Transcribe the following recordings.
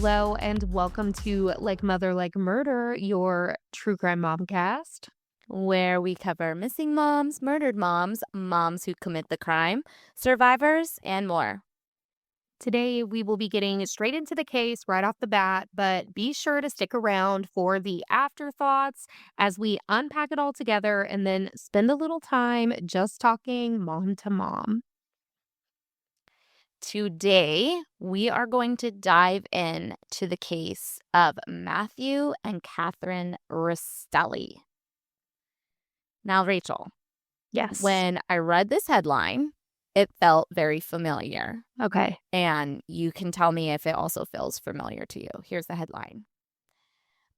Hello and welcome to Like Mother Like Murder, your true crime momcast. Where we cover missing moms, murdered moms, moms who commit the crime, survivors, and more. Today we will be getting straight into the case right off the bat, but be sure to stick around for the afterthoughts as we unpack it all together and then spend a little time just talking mom to mom. Today, we are going to dive in to the case of Matthew and Kathryn Restelii. Now, Rachel, Yes. when I read this headline, it felt very familiar. Okay. And you can tell me if it also feels familiar to you. Here's the headline.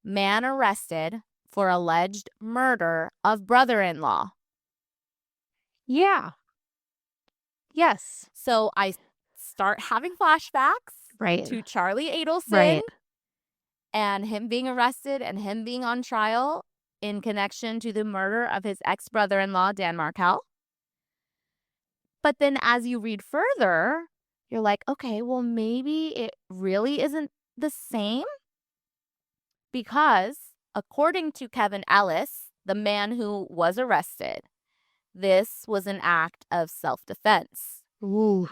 Man arrested for alleged murder of brother-in-law. Yeah. Yes. So I start having flashbacks Right. to Charlie Adelson Right. and him being arrested and him being on trial in connection to the murder of his ex-brother-in-law, Dan Markel. But then as you read further, you're like, okay, well, maybe it really isn't the same. Because according to Kevin Ellis, the man who was arrested, this was an act of self-defense. Ooh.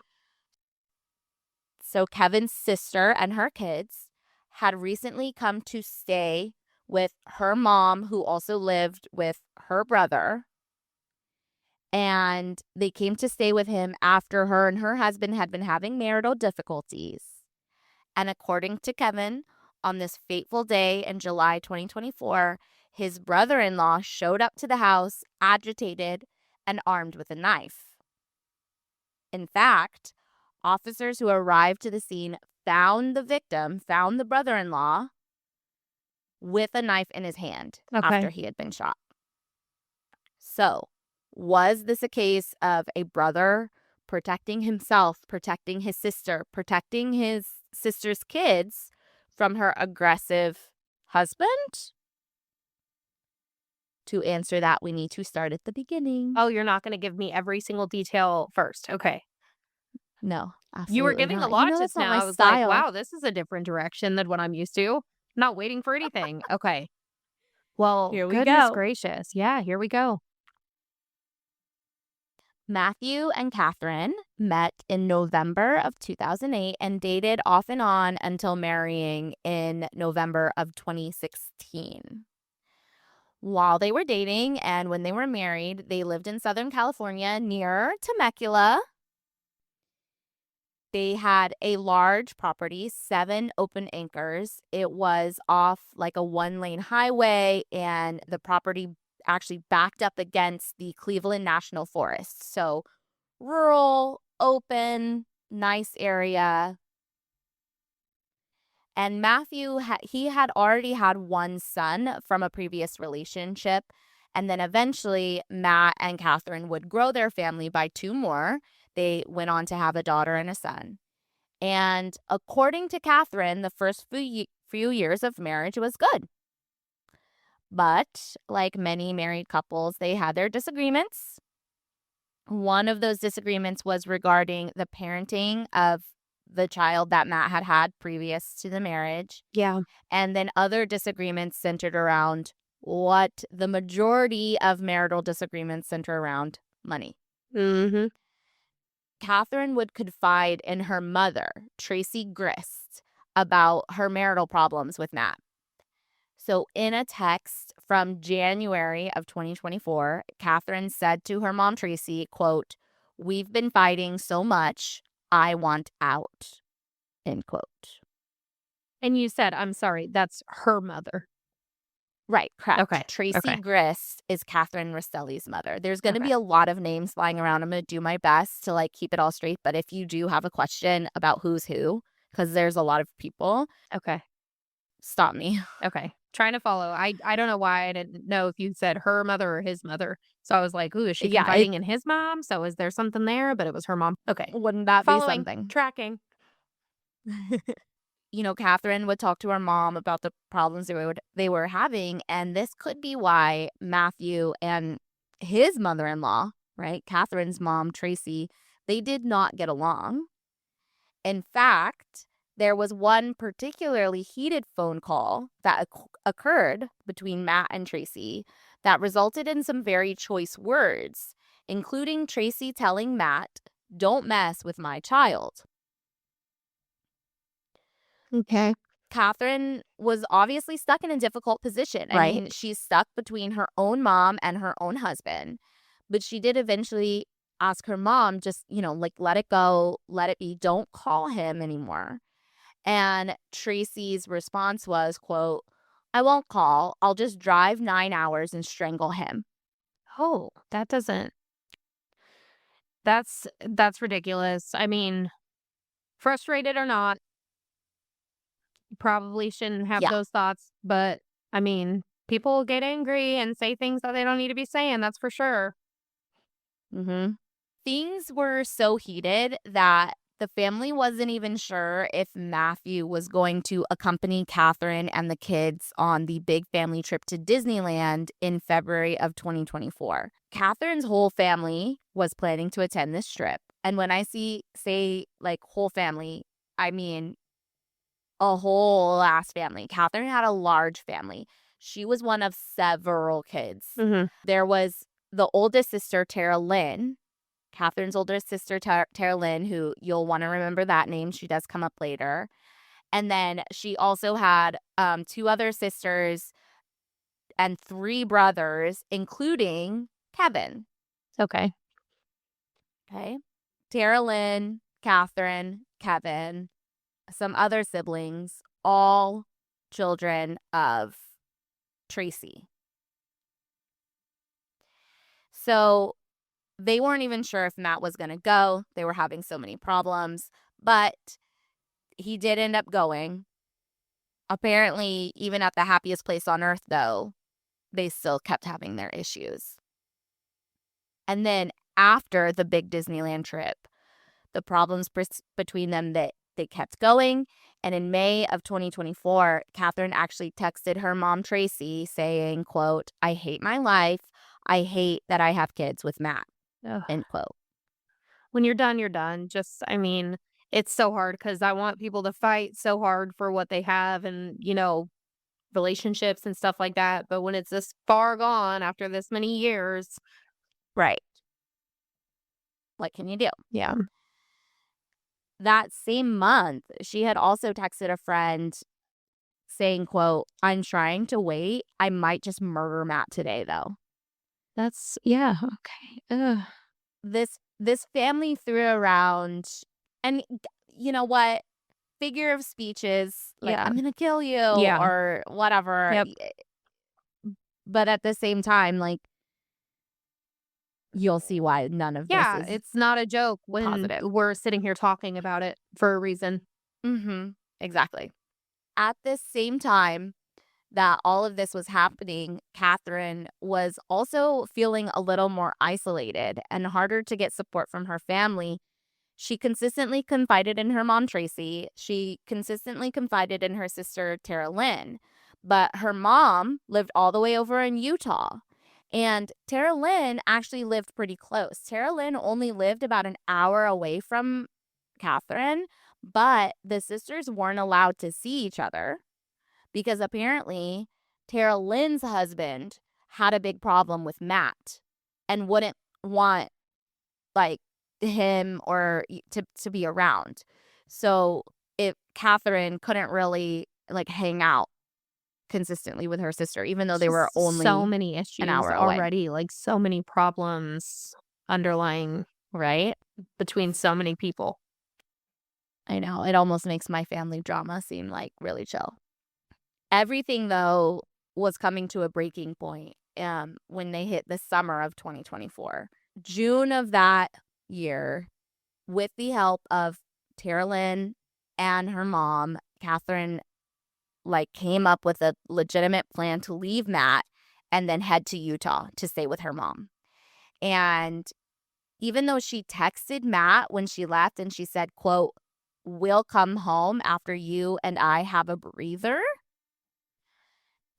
So Kevin's sister and her kids had recently come to stay with her mom, who also lived with her brother. And they came to stay with him after her and her husband had been having marital difficulties. And according to Kevin, on this fateful day in July 2024, his brother-in-law showed up to the house, agitated and armed with a knife. In fact, officers who arrived to the scene found the brother-in-law with a knife in his hand after he had been shot. So, was this a case of a brother protecting himself, protecting his sister, protecting his sister's kids from her aggressive husband? To answer that, we need to start at the beginning. Oh, you're not going to give me every single detail first. Okay. No, absolutely You were giving not. a lot That's just not now. my I was style. like, wow, this is a different direction than what I'm used to. Not waiting for anything. Okay. Well, Here we goodness go. gracious. Yeah, here we go. Matthew and Kathryn met in November of 2008 and dated off and on until marrying in November of 2016. While they were dating and when they were married, they lived in Southern California near Temecula. They had a large property, 7 open acres. It was off like a 1-lane highway, and the property actually backed up against the Cleveland National Forest. So rural, open, nice area. And Matthew, he had already had 1 son from a previous relationship. And then eventually Matt and Kathryn would grow their family by 2 more. They went on to have a daughter and a son. And according to Kathryn, the first few years of marriage was good. But like many married couples, they had their disagreements. One of those disagreements was regarding the parenting of the child that Matt had had previous to the marriage. Yeah. And then other disagreements centered around what the majority of marital disagreements center around: money. Mm-hmm. Kathryn would confide in her mother, Tracy Grist, about her marital problems with Matt. So in a text from January of 2024, Kathryn said to her mom, Tracy, quote, "We've been fighting so much, I want out," end quote. And you said, I'm sorry, that's her mother. Right, correct. Okay. Tracy Grist is Kathryn Restelii's mother. There's going to be a lot of names flying around. I'm going to do my best to keep it all straight. But if you do have a question about who's who, because there's a lot of people, Okay. stop me. Okay. Trying to follow. I don't know why I didn't know if you said her mother or his mother. So I was like, ooh, is she confiding in his mom? So is there something there? But it was her mom. Okay. Wouldn't that be something? Tracking. Kathryn would talk to her mom about the problems they were having, and this could be why Matthew and his mother-in-law, right, Kathryn's mom, Tracy, they did not get along. In fact, There was one particularly heated phone call that occurred between Matt and Tracy that resulted in some very choice words, including Tracy telling Matt, "Don't mess with my child." Okay. Kathryn was obviously stuck in a difficult position. I Right. mean, she's stuck between her own mom and her own husband. But she did eventually ask her mom, just, like, let it go, let it be, don't call him anymore. And Tracy's response was, quote, "I won't call. I'll just drive 9 hours and strangle him." Oh, that doesn't that's ridiculous. I mean, frustrated or not, you probably shouldn't have Yeah. those thoughts, but I mean, people get angry and say things that they don't need to be saying, that's for sure. Mm-hmm. Things were so heated that the family wasn't even sure if Matthew was going to accompany Kathryn and the kids on the big family trip to Disneyland in February of 2024. Kathryn's whole family was planning to attend this trip. And when I say like whole family, I mean a whole ass family. Kathryn had a large family. She was one of several kids. Mhm. There was the oldest sister, Tara Lynn, Kathryn's older sister, Tara Lynn, who you'll want to remember that name. She does come up later. And then she also had two other sisters and three brothers, including Kevin. Okay. Okay. Tara Lynn, Kathryn, Kevin, some other siblings, all children of Tracy. So they weren't even sure if Matt was going to go. They were having so many problems, but he did end up going. Apparently, even at the happiest place on earth, though, they still kept having their issues. And then after the big Disneyland trip, the problems between them, that they kept going. And in May of 2024, Kathryn actually texted her mom, Tracy, saying, quote, "I hate my life. I hate that I have kids with Matt," Ugh. end quote. When you're done, you're done. Just I mean, it's so hard because I want people to fight so hard for what they have and, relationships and stuff like that, but when it's this far gone after this many years. Right. What can you do? Yeah. That same month, she had also texted a friend saying, quote, "I'm trying to wait. I might just murder Matt today, though." That's yeah, okay. Ugh. This family threw around, and you know what? Figure of speeches like, Yeah. "I'm gonna kill you," Yeah. or whatever. Yep. But at the same time, like, you'll see why none of this Yeah, is it's not a joke when positive. we're sitting here talking about it for a reason. Mhm. Exactly. At the same time that all of this was happening, Kathryn was also feeling a little more isolated and harder to get support from her family. She consistently confided in her mom, Tracy. She consistently confided in her sister, Tara Lynn. But her mom lived all the way over in Utah. And Tara Lynn actually lived pretty close. Tara Lynn only lived about an hour away from Kathryn, but the sisters weren't allowed to see each other because apparently Tara Lynn's husband had a big problem with Matt and wouldn't want, like, him or to be around. So if Kathryn couldn't really, like, hang out consistently with her sister, even though they were Just so only many an issues hour away, already, like, so many problems underlying right? between so many people. I know, it almost makes my family drama seem, like, really chill. Everything, though, was coming to a breaking point, when they hit the summer of 2024. June of that year, with the help of Tara Lynn and her mom, Kathryn, like, came up with a legitimate plan to leave Matt and then head to Utah to stay with her mom. And even though she texted Matt when she left and she said, quote, "We'll come home after you and I have a breather,"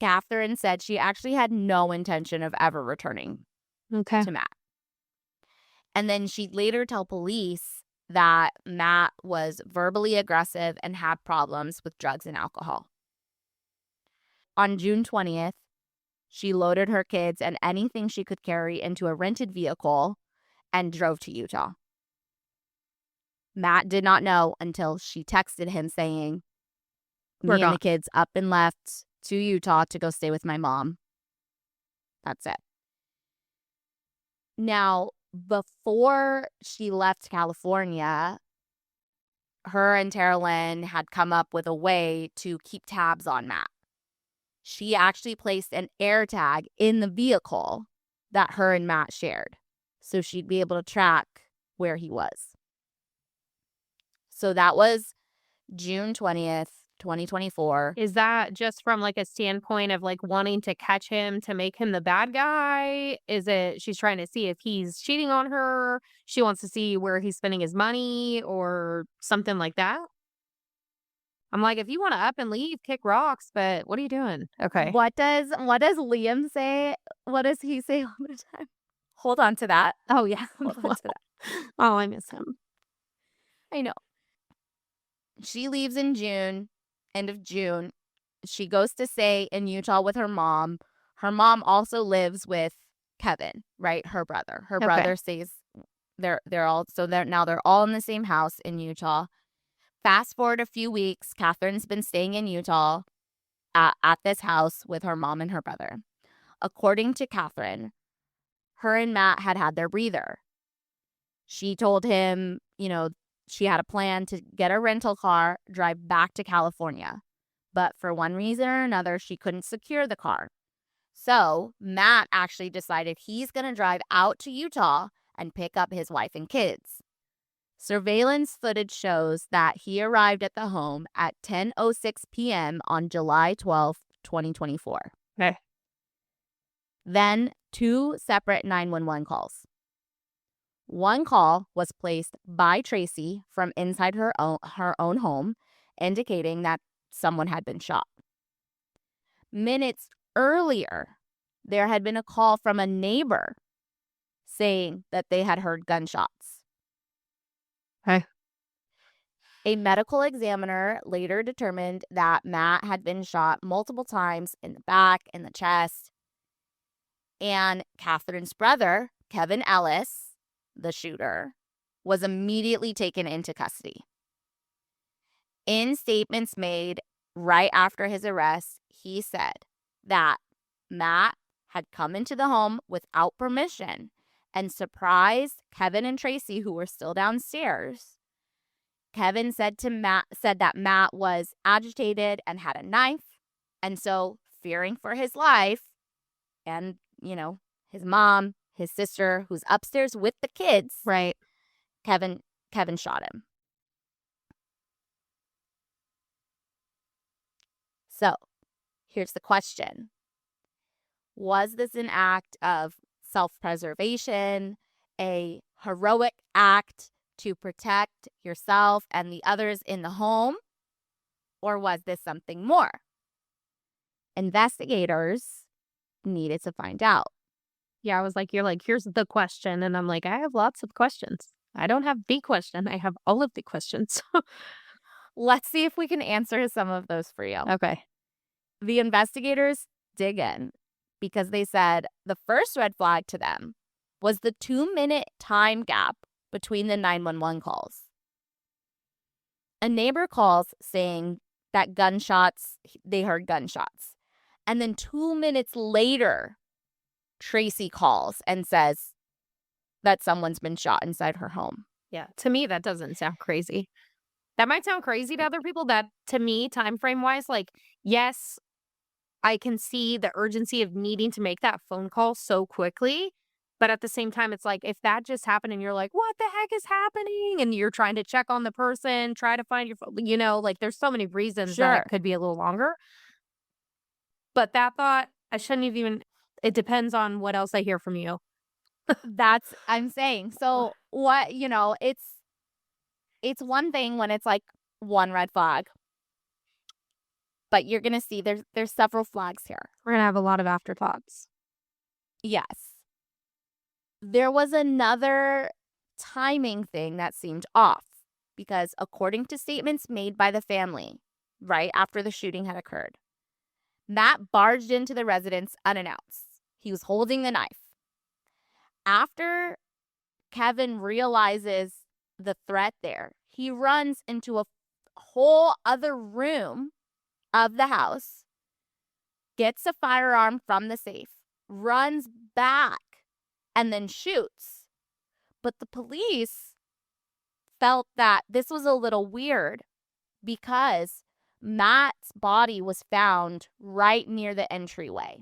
Kathryn said she actually had no intention of ever returning Okay. to Matt. And then she'd later tell police that Matt was verbally aggressive and had problems with drugs and alcohol. On June 20th, she loaded her kids and anything she could carry into a rented vehicle and drove to Utah. Matt did not know until she texted him saying, We're "Me and gone. the kids up and left to Utah to go stay with my mom." That's it. Now, before she left California, her and Tara Lynn had come up with a way to keep tabs on Matt. She actually placed an air tag in the vehicle that her and Matt shared, so she'd be able to track where he was. So that was June 20th, 2024. Is that just from, like, a standpoint of, like, wanting to catch him to make him the bad guy? Is it she's trying to see if he's cheating on her? She wants to see where he's spending his money or something like that? I'm like, "If you wanna up and leave, kick rocks, but what are you doing?" Okay. What does Liam say? What does he say all the time? Hold on to that. Oh, yeah. Hold on Well, to that. oh, I miss him. I know. She leaves in June, end of June. She goes to stay in Utah with her mom. Her mom also lives with Kevin, right? Her brother. Her Okay. brother stays they're all in the same house in Utah. Fast forward a few weeks, Kathryn's been staying in Utah at this house with her mom and her brother. According to Kathryn, her and Matt had their breather. She told him, she had a plan to get a rental car, drive back to California. But for one reason or another, she couldn't secure the car. So Matt actually decided he's going to drive out to Utah and pick up his wife and kids. Surveillance footage shows that he arrived at the home at 10:06 p.m. on July 12th, 2024. Okay. Then 2 separate 911 calls. One call was placed by Tracy from inside her own home, indicating that someone had been shot. Minutes earlier, there had been a call from a neighbor saying that they had heard gunshots. Okay. A medical examiner later determined that Matt had been shot multiple times in the back, in the chest, and Kathryn's brother, Kevin Ellis, the shooter, was immediately taken into custody. In statements made right after his arrest, he said that Matt had come into the home without permission and surprised Kevin and Tracy, who were still downstairs. Kevin said that Matt was agitated and had a knife, and so fearing for his life and, his mom, his sister, who's upstairs with the kids, Right. Kevin shot him. So, here's the question. Was this an act of self-preservation, a heroic act to protect yourself and the others in the home, or was this something more? Investigators needed to find out. Yeah, I was like, "You're like, here's the question." And I'm like, "I have lots of questions. I don't have the question. I have all of the questions." Let's see if we can answer some of those for you. Okay. The investigators dig in because they said the first red flag to them was the 2-minute time gap between the 911 calls. A neighbor calls saying that they heard gunshots. And then 2 minutes later, Tracy calls and says that someone's been shot inside her home. Yeah. To me, that doesn't sound crazy. That might sound crazy to other people. That to me, time frame wise, like, yes, I can see the urgency of needing to make that phone call so quickly. But at the same time, it's like if that just happened and you're like, what the heck is happening? And you're trying to check on the person, try to find your phone, like there's so many reasons that it Sure. could be a little longer. But that thought, I shouldn't have even, it depends on what else I hear from you. That's I'm saying. So what, it's one thing when it's like one red flag, but you're going to see there's several flags here. We're going to have a lot of afterthoughts. Yes. There was another timing thing that seemed off because, according to statements made by the family right after the shooting had occurred, Matt barged into the residence unannounced. He was holding the knife. After Kevin realizes the threat there, he runs into a whole other room of the house, gets a firearm from the safe, runs back, and then shoots. But the police felt that this was a little weird because Matt's body was found right near the entryway.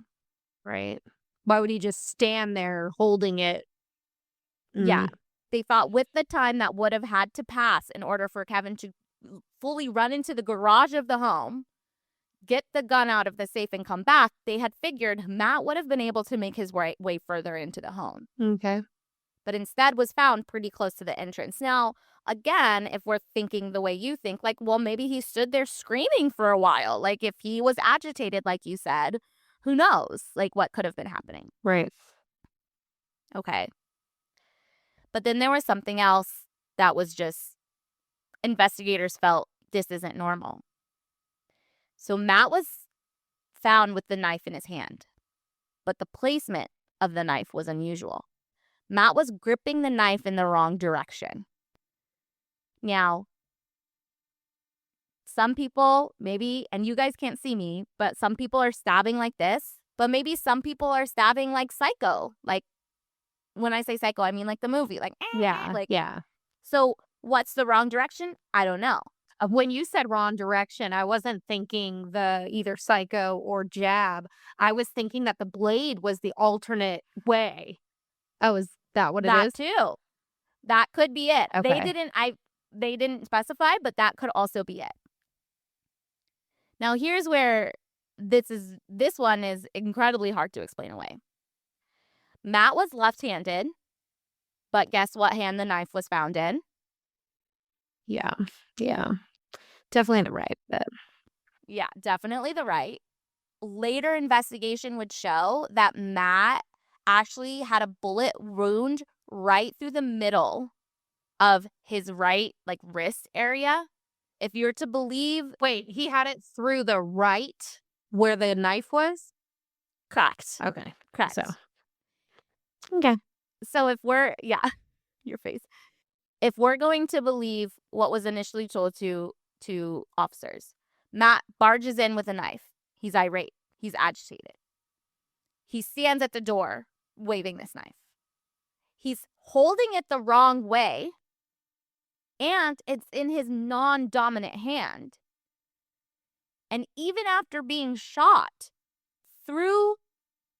Right. Why would he just stand there holding it? Yeah. Mm, They thought with the time that would have had to pass in order for Kevin to fully run into the garage of the home, get the gun out of the safe, and come back, they had figured Matt would have been able to make his way further into the home. okay. But instead was found pretty close to the entrance. Now, again, if we're thinking the way you think, like, well, maybe he stood there screaming for a while. Like, if he was agitated, like you said, who knows, like, what could have been happening. Right. Okay. But then there was something else that was just, investigators felt this isn't normal. So Matt was found with the knife in his hand, but the placement of the knife was unusual. Matt was gripping the knife in the wrong direction. Now, some people maybe, and you guys can't see me, but some people are stabbing like this, but maybe some people are stabbing like Psycho. Like, when I say Psycho, I mean like the movie, like, Yeah. like, Yeah. so what's the wrong direction? I don't know. When you said wrong direction, I wasn't thinking the either psycho or jab. I was thinking that the blade was the alternate way. Oh, is that what it That is? too. That could be it. Okay. They didn't specify, but that could also be it. Now here's where this one is incredibly hard to explain away. Matt was left-handed, but guess what hand the knife was found in? Yeah. Yeah. Definitely the right, but Yeah, definitely the right. Later investigation would show that Matt actually had a bullet wound right through the middle of his right, like, wrist area. If you're to believe, wait, he had it through the right where the knife was? correct. Okay. Correct. So, okay. So if we're, yeah, your face. If we're going to believe what was initially told to officers, Matt barges in with a knife. He's irate. He's agitated. He stands at the door waving this knife. He's holding it the wrong way, and it's in his non-dominant hand. And even after being shot through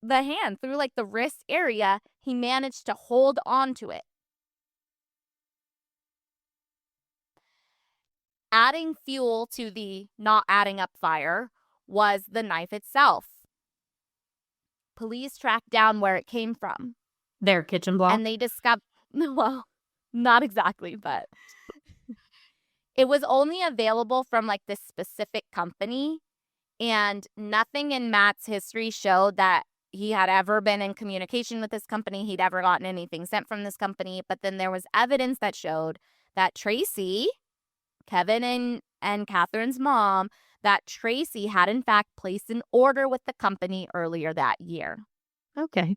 the hand, through like the wrist area, he managed to hold on to it. Adding fuel to the not adding up fire was the knife itself. Police tracked down where it came from. Their kitchen block. And they discovered, well, not exactly, but it was only available from like this specific company. And nothing in Matt's history showed that he had ever been in communication with this company. He'd ever gotten anything sent from this company. But then there was evidence that showed that Tracy, Kevin and Kathryn's mom, that Tracy had in fact placed an order with the company earlier that year. Okay.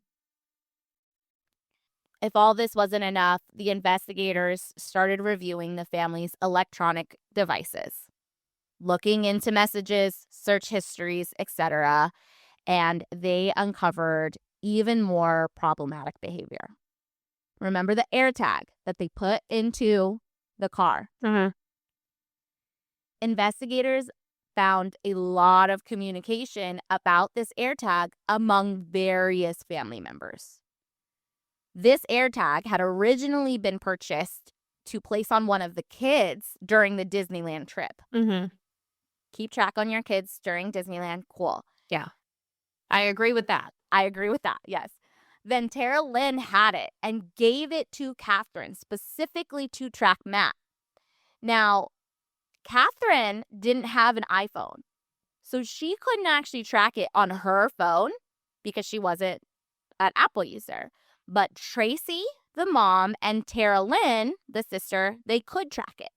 If all this wasn't enough, the investigators started reviewing the family's electronic devices, looking into messages, search histories, etc., and they uncovered even more problematic behavior. Remember the AirTag that they put into the car? Uh-huh. Investigators found a lot of communication about this AirTag among various family members. This AirTag had originally been purchased to place on one of the kids during the Disneyland trip. Mm-hmm. Keep track on your kids during Disneyland. Cool. Yeah. I agree with that. I agree with that. Yes. Then Tara Lynn had it and gave it to Kathryn specifically to track Matt. Now, Kathryn didn't have an iPhone, so she couldn't actually track it on her phone because she wasn't an Apple user. But Tracy the mom and Tara Lynn, the sister, they could track it.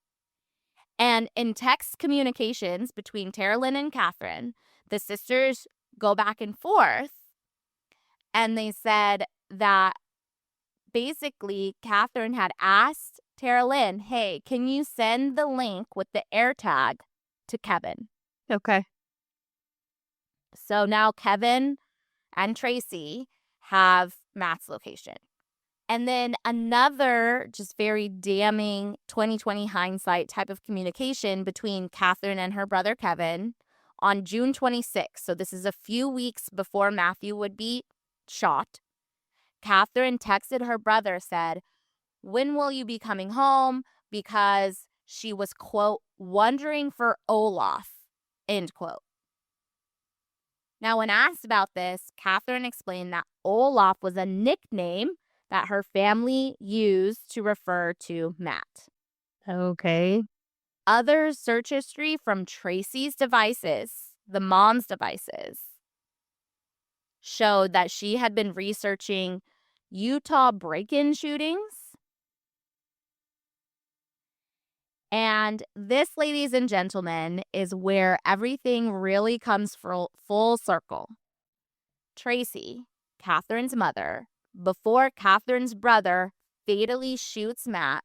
And in text communications between Tara Lynn and Kathryn, the sisters go back and forth, and they said that basically Kathryn had asked Tara Lynn, hey, can you send the link with the AirTag to Kevin? Okay. So now Kevin and Tracy have Matt's location. And then another just very damning 2020 hindsight type of communication between Kathryn and her brother Kevin on June 26th. So this is a few weeks before Matthew would be shot. Kathryn texted her brother, said, when will you be coming home? Because she was, quote, wondering for Olaf, end quote. Now, when asked about this, Kathryn explained that Olaf was a nickname that her family used to refer to Matt. Okay. Other search history from Tracy's devices, the mom's devices, showed that she had been researching Utah break-in shootings. And this, ladies and gentlemen, is where everything really comes full circle. Tracy, Kathryn's mother, before Kathryn's brother fatally shoots Matt,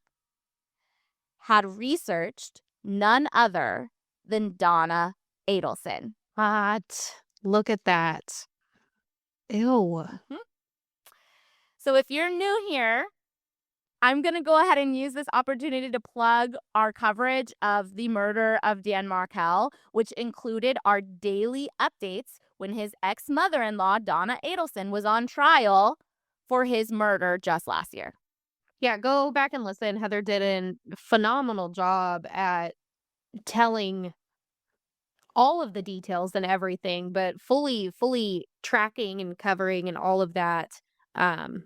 had researched none other than Donna Adelson. What? Look at that. Ew. Mhm. So if you're new here, I'm going to go ahead and use this opportunity to plug our coverage of the murder of Dan Markel, which included our daily updates when his ex-mother-in-law, Donna Adelson, was on trial for his murder just last year. Yeah, go back and listen. Heather did a phenomenal job at telling all of the details and everything, but fully tracking and covering and all of that. Um,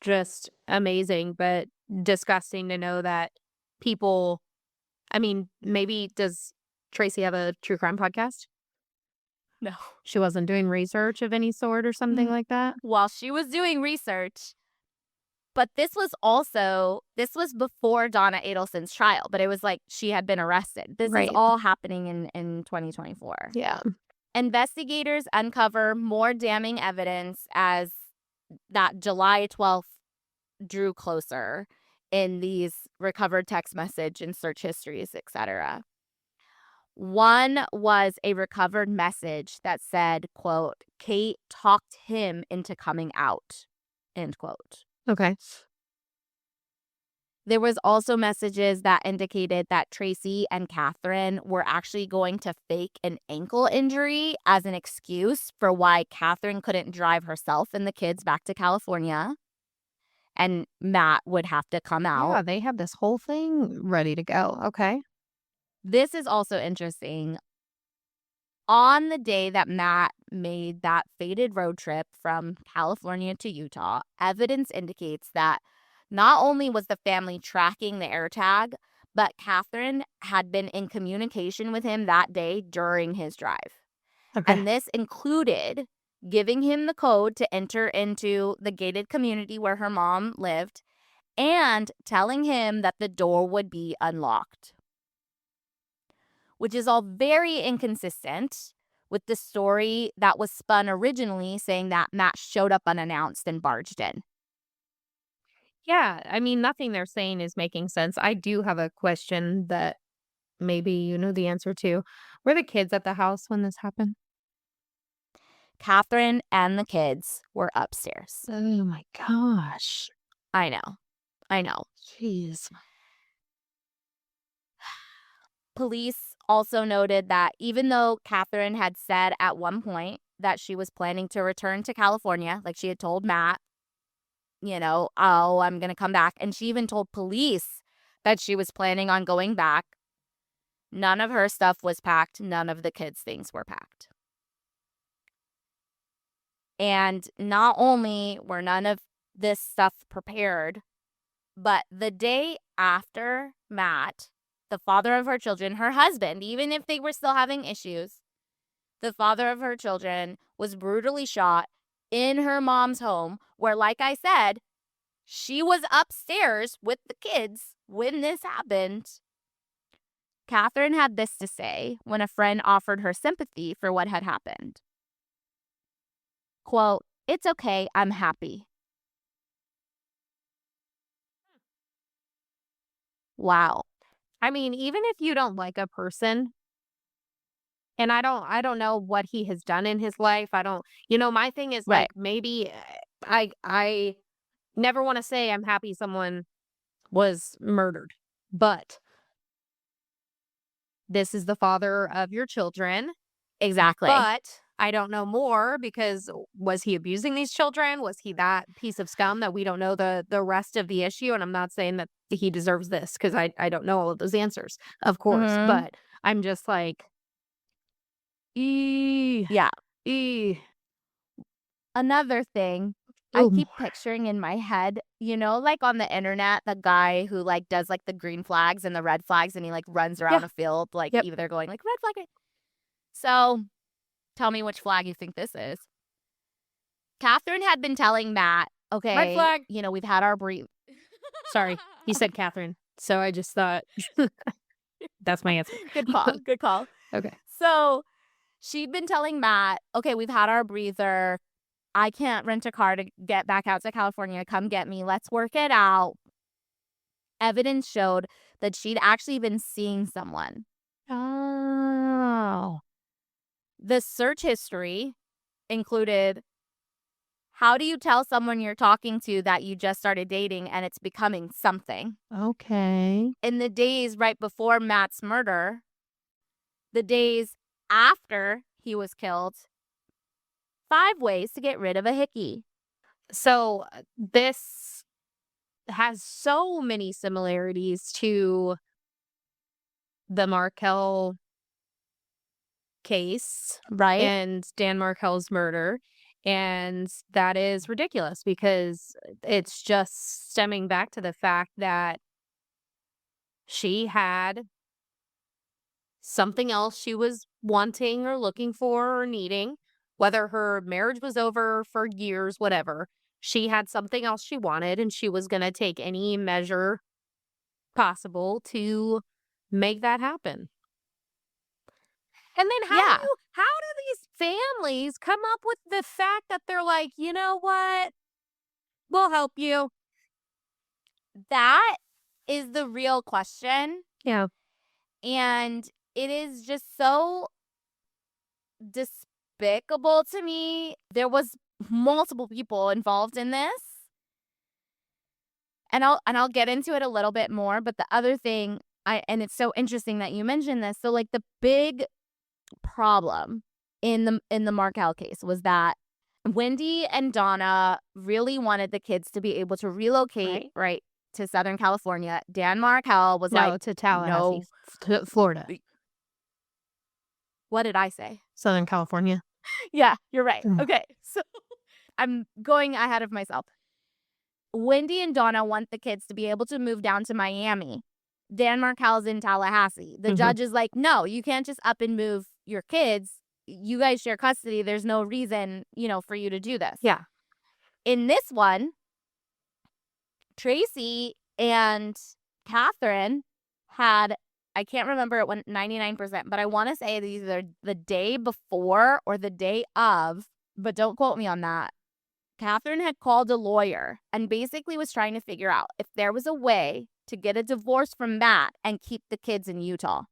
just amazing, but disgusting to know that people, I mean, maybe does Tracy have a true crime podcast? No. She wasn't doing research of any sort or something like that? While she was doing research, but this was before Donna Adelson's trial, but it was like she had been arrested. This is Right. all happening in 2024. Yeah. Investigators uncover more damning evidence as that July 12th drew closer in these recovered text message and search histories, etc. One was a recovered message that said, quote, Kate talked him into coming out, end quote. Okay. There was also messages that indicated that Tracy and Kathryn were actually going to fake an ankle injury as an excuse for why Kathryn couldn't drive herself and the kids back to California, and Matt would have to come out. Yeah, they have this whole thing ready to go. Okay. This is also interesting. On the day that Matt made that fated road trip from California to Utah, evidence indicates that not only was the family tracking the AirTag, but Kathryn had been in communication with him that day during his drive. Okay. And this included giving him the code to enter into the gated community where her mom lived and telling him that the door would be unlocked, which is all very inconsistent with the story that was spun originally saying that Matt showed up unannounced and barged in. Yeah, I mean, nothing they're saying is making sense. I do have a question that maybe you know the answer to. Were the kids at the house when this happened? Kathryn and the kids were upstairs. Oh my gosh. I know. I know. Jeez. Police also noted that even though Kathryn had said at one point that she was planning to return to California, like she had told Matt, oh, I'm going to come back. And she even told police that she was planning on going back. None of her stuff was packed. None of the kids' things were packed. And not only were none of this stuff prepared, but the day after Matt, the father of her children, her husband, even if they were still having issues, the father of her children was brutally shot in her mom's home where, like I said, She was upstairs with the kids when this happened. Kathryn had this to say when a friend offered her sympathy for what had happened. Quote, "It's okay, I'm happy." Wow. I mean, even if you don't like a person, and I don't know what he has done in his life. I don't, my thing is Right. like maybe I never want to say I'm happy someone was murdered, but this is the father of your children. Exactly. But I don't know more because was he abusing these children? Was he that piece of scum that we don't know the rest of the issue? And I'm not saying that he deserves this because I don't know all of those answers, of course. Mhm. But I'm just like, ee, Yeah. ee. Another thing, I Oh, keep picturing in my head, like on the internet, the guy who like does like the green flags and the red flags and he like runs yeah, around a field like yep. either going like red flag. So, tell me which flag you think this is. Kathryn had been telling Matt, Red okay, flag. we've had our brief. Sorry, he said Catherine. So I just thought that's my answer. Good call. Good call. Okay. So, she'd been telling Matt, okay, we've had our breather. I can't rent a car to get back out to California. Come get me. Let's work it out. Evidence showed that she'd actually been seeing someone. Oh, The search history included, how do you tell someone you're talking to that you just started dating and it's becoming something? okay. In the days right before Matt's murder, the days after he was killed, 5 ways to get rid of a hickey. So this has so many similarities to the Markel case Right? and Dan Markel's murder. And that is ridiculous because it's just stemming back to the fact that she had something else she was wanting or looking for or needing, whether her marriage was over for years, whatever. She had something else she wanted, and she was going to take any measure possible to make that happen. And then Yeah. how do these families come up with the fact that they're like, you know what? We'll help you. That is the real question. Yeah. And it is just so despicable to me. There was multiple people involved in this. And I'll get into it a little bit more, but the other thing and it's so interesting that you mentioned this. So like the big problem in the Markel case was that Wendy and Donna really wanted the kids to be able to relocate Right. right to Southern California. Dan Markel was like, No, to Tallahassee, "No." Florida, What did I say? Southern California. Yeah, you're right. Mm. Okay. So I'm going ahead of myself. Wendy and Donna want the kids to be able to move down to Miami. Dan Markel's in Tallahassee. The Mhm. judge is like, no, you can't just up and move your kids. You guys share custody. There's no reason, for you to do this. Yeah. In this one, Tracy and Kathryn had, I can't remember, it went 99%, but I want to say these are the day before or the day of, but don't quote me on that. Kathryn had called a lawyer and basically was trying to figure out if there was a way to get a divorce from Matt and keep the kids in Utah.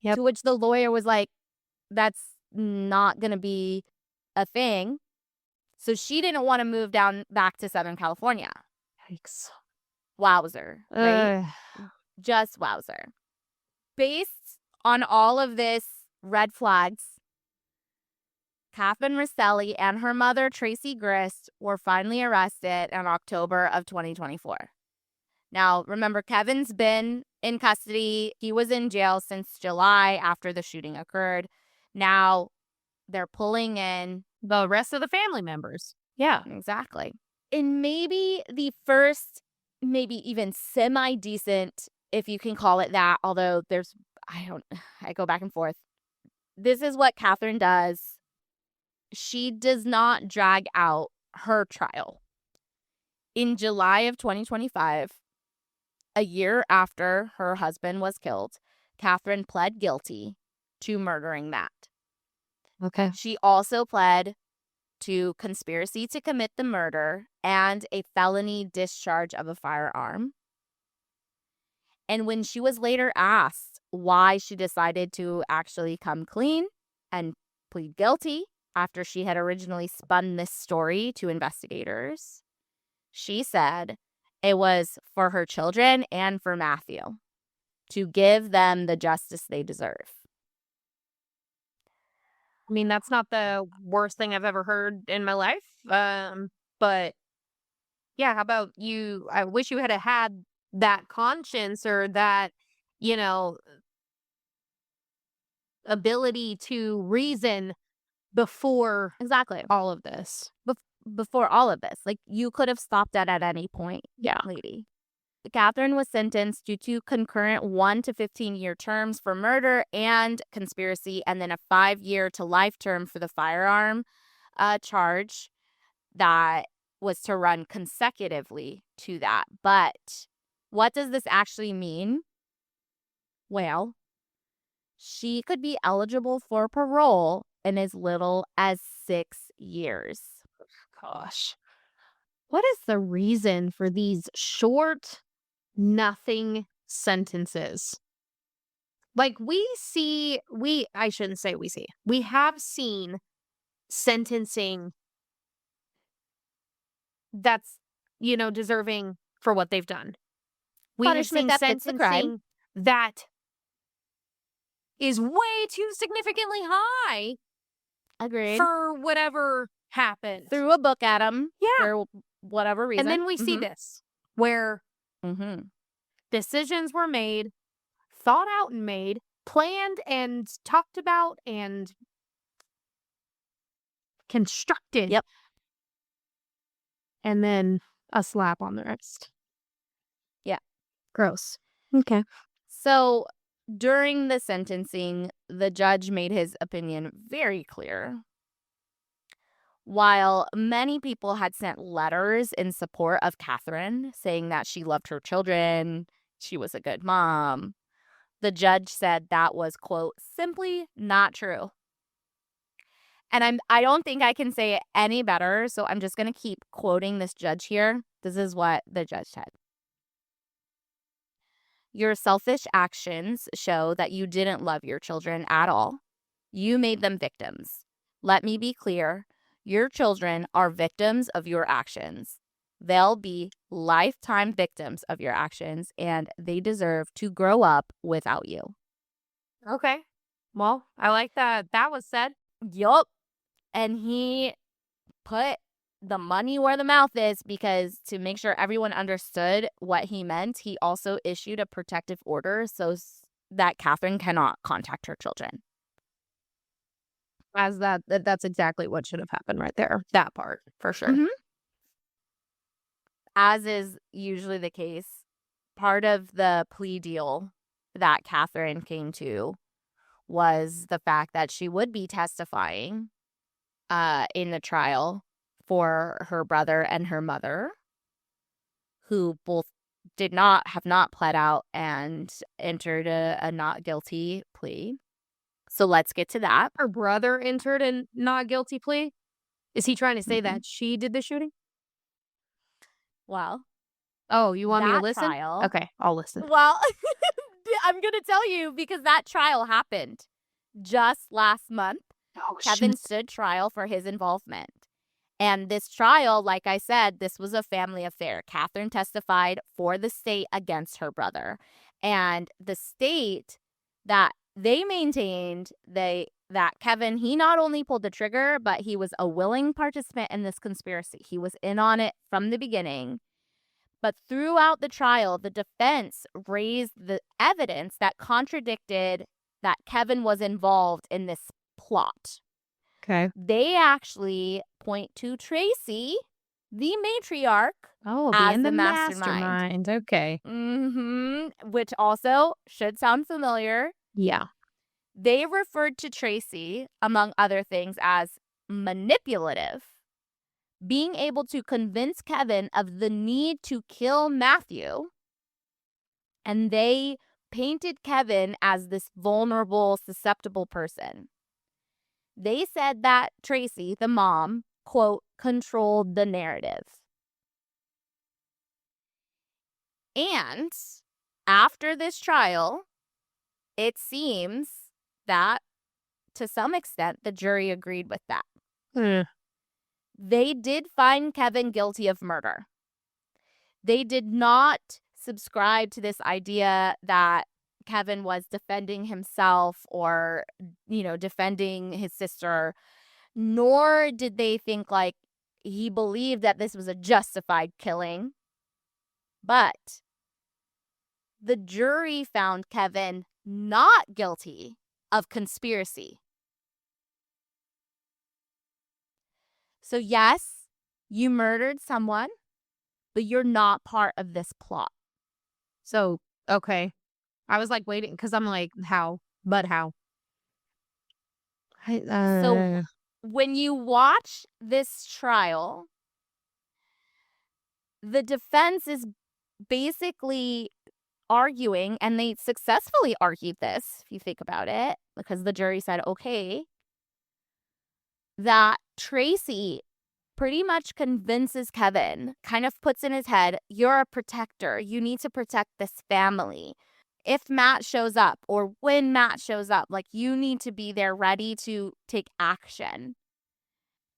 Yep. To which the lawyer was like, that's not going to be a thing. So she didn't want to move down back to Southern California. Yikes. Wowzer, right? Ugh. Just wowzer. Based on all of this red flags, Kathryn Restelii and her mother, Tracy Grist, were finally arrested in October of 2024. Now, remember, Kevin's been in custody. He was in jail since July after the shooting occurred. Now, they're pulling in The rest of the family members. Yeah. exactly. In maybe the first, maybe even semi-decent, if you can call it that, although I go back and forth. This is what Kathryn does. She does not drag out her trial. In July of 2025, a year after her husband was killed, Kathryn pled guilty to murdering Matt. Okay. She also pled to conspiracy to commit the murder and a felony discharge of a firearm. And when she was later asked why she decided to actually come clean and plead guilty after she had originally spun this story to investigators, she said it was for her children and for Matthew to give them the justice they deserve. I mean, that's not the worst thing I've ever heard in my life. But yeah, how about you? I wish you had had that conscience or that, you know, ability to reason before Exactly. all of this. Before all of this, like, you could have stopped that at any point, Yeah. lady. Kathryn was sentenced due to concurrent 1 to 15-year terms for murder and conspiracy, and then a 5-year to life term for the firearm charge that was to run consecutively to that. But what does this actually mean? Well, she could be eligible for parole in as little as 6 years. Gosh. What is the reason for these short, nothing sentences? Like I shouldn't say we see. We have seen sentencing that's, deserving for what they've done. We have Punishment seen that fits the crime. sentencing that is way too significantly high Agreed. for whatever happened. Threw a book at him Yeah. for whatever reason. And then we see this where Mm-hmm. decisions were made, thought out and made, planned and talked about and constructed. Yep. And then a slap on the wrist. Yeah. Gross. Okay. So during the sentencing, the judge made his opinion very clear. While many people had sent letters in support of Kathryn, saying that she loved her children, she was a good mom, the judge said that was, quote, simply not true. And I don't think I can say it any better, so I'm just going to keep quoting this judge here. This is what the judge said. Your selfish actions show that you didn't love your children at all. You made them victims. Let me be clear. Your children are victims of your actions. They'll be lifetime victims of your actions, and they deserve to grow up without you. Okay. Well, I like that was said. Yup. And he put the money where the mouth is, because to make sure everyone understood what he meant, he also issued a protective order so that Kathryn cannot contact her children. As that's exactly what should have happened right there. That part, for sure. Mhm. As is usually the case, part of the plea deal that Kathryn came to was the fact that she would be testifying in the trial for her brother and her mother, who both have not pled out and entered a not guilty plea. So let's get to that. Her brother entered a not guilty plea? Is he trying to say Mhm. that she did the shooting? Well, Oh, you want me to that listen? trial. Okay, I'll listen. Well, I'm going to tell you, because that trial happened just last month. Oh, Kevin shit. stood trial for his involvement. And this trial, like I said, this was a family affair. Kathryn testified for the state against her brother. And the state that they maintained that Kevin, he not only pulled the trigger, but he was a willing participant in this conspiracy. He was in on it from the beginning. But throughout the trial, the defense raised the evidence that contradicted that Kevin was involved in this plot. Okay. They actually point to Tracy, the matriarch, Oh, as being the the mastermind. mastermind. Okay. Which also should sound familiar. Yeah. They referred to Tracy, among other things, as manipulative, being able to convince Kevin of the need to kill Matthew, and they painted Kevin as this vulnerable, susceptible person. They said that Tracy, the mom, quote, controlled the narrative. And after this trial, it seems that to some extent the jury agreed with that. Mm. They did find Kevin guilty of murder. They did not subscribe to this idea that Kevin was defending himself or, defending his sister, nor did they think like he believed that this was a justified killing. But the jury found Kevin not guilty of conspiracy. So, yes, you murdered someone, but you're not part of this plot. So, okay. I was, like, waiting because 'cause I'm like, "How? But how?" I So, when you watch this trial, the defense is basically arguing, and they successfully argued this, if you think about it, because the jury said, okay, that Tracy pretty much convinces Kevin, kind of puts in his head, you're a protector. You need to protect this family. If Matt shows up or when Matt shows up, like you need to be there ready to take action.